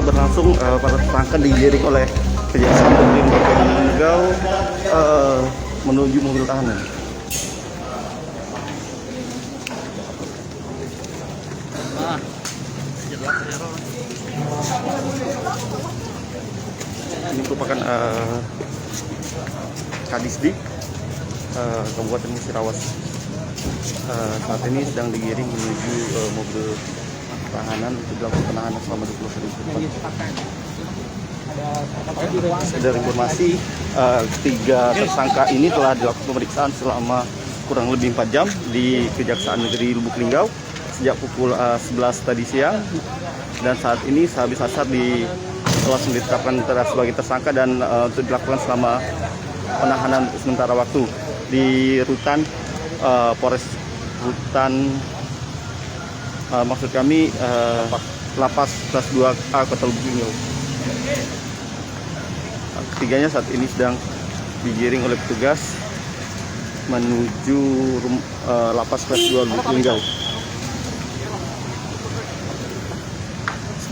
Berlangsung para tersangka digiring oleh Kejaksaan Negeri Lubuk menuju mobil tahanan. Ini merupakan Kadisdik Kabupaten Musirawas. Saat ini sedang digiring menuju mobil tahanan untuk dilakukan penahanan selama 20 hari ke depan. Dari informasi, tiga tersangka ini telah dilakukan pemeriksaan selama kurang lebih 4 jam di Kejaksaan Negeri Lubuk Linggau sejak pukul 11 tadi siang, dan saat ini sehabis asar langsung ditetapkan sebagai tersangka dan untuk dilakukan selama penahanan sementara waktu di rutan Polres Rutan. Maksud kami Lapas kelas 2A Kota Lubuk Linggau. Ketiganya saat ini sedang digiring oleh petugas menuju Lapas kelas 2 Lubuk Linggau.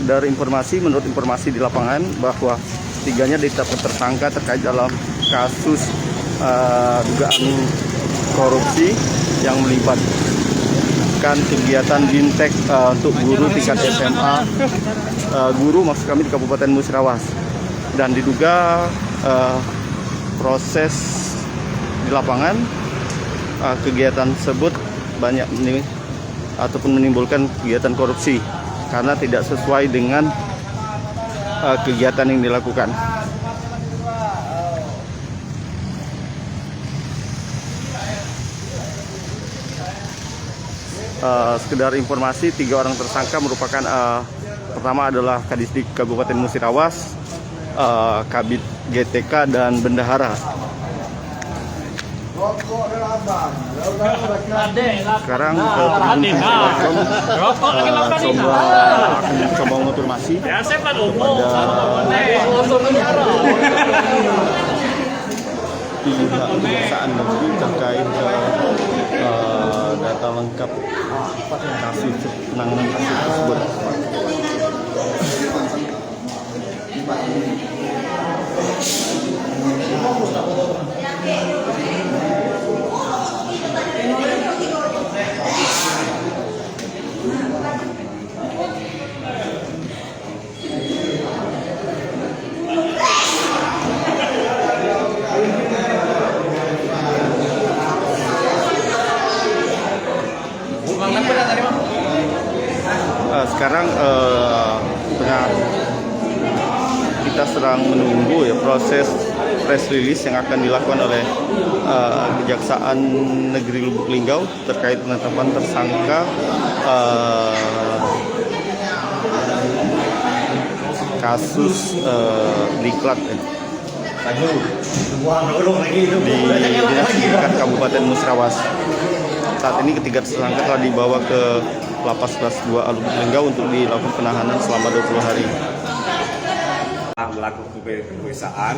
Dari menurut informasi di lapangan bahwa ketiganya ditetapkan tersangka terkait dalam kasus dugaan korupsi yang melibatkan kegiatan Bintek untuk guru tingkat SMA, guru maksud kami di Kabupaten Musirawas, dan diduga proses di lapangan kegiatan tersebut banyak menimbulkan kegiatan korupsi karena tidak sesuai dengan kegiatan yang dilakukan. Sekedar informasi, 3 orang tersangka merupakan pertama adalah Kadisdik Kabupaten Musirawas, Kabid GTK, dan Bendahara. Sekarang coba mengonfirmasi kepada pihak Kejaksaan Negeri terkait data lengkap kasus penanganan kasus tersebut. Sekarang kita sedang menunggu ya proses press release yang akan dilakukan oleh Kejaksaan Negeri Lubuk Linggau terkait penetapan tersangka kasus diklat di Dinas Pendidikan Kabupaten Musirawas. Saat ini ketiga tersangka telah dibawa ke Lapas kelas 2 Lubuk Linggau untuk dilakukan penahanan selama 20 hari. Melakukan pemeriksaan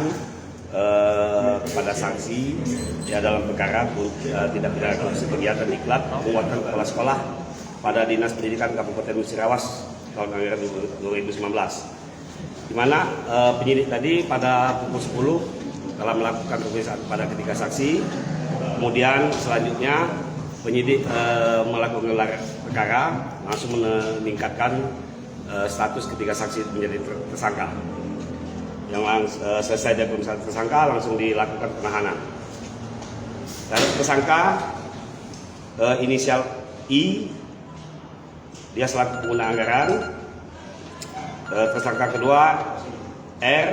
kepada saksi ya dalam perkara tindak pidana korupsi kegiatan diklat penguatan kepala sekolah pada Dinas Pendidikan Kabupaten Musirawas tahun anggaran 2019. Di mana penyidik tadi pada pukul 10 telah melakukan pemeriksaan pada ketiga saksi. Kemudian selanjutnya penyidik melakukan gelar perkara langsung meningkatkan status ketiga saksi menjadi tersangka. Yang selesai dari pemeriksaan tersangka langsung dilakukan penahanan. Dan tersangka inisial I, dia selaku pengguna anggaran. Tersangka kedua R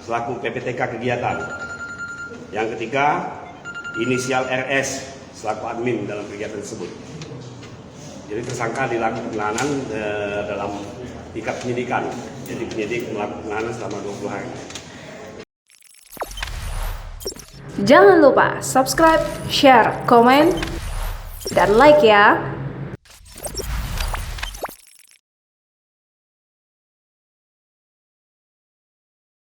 selaku PPTK kegiatan. Yang ketiga inisial RS selaku admin dalam kegiatan tersebut. Jadi tersangka dilakukan penahanan dalam tingkat penyidikan. Jadi penyidik melakukan penahanan selama 20 hari. Jangan lupa subscribe, share, komen, dan like ya.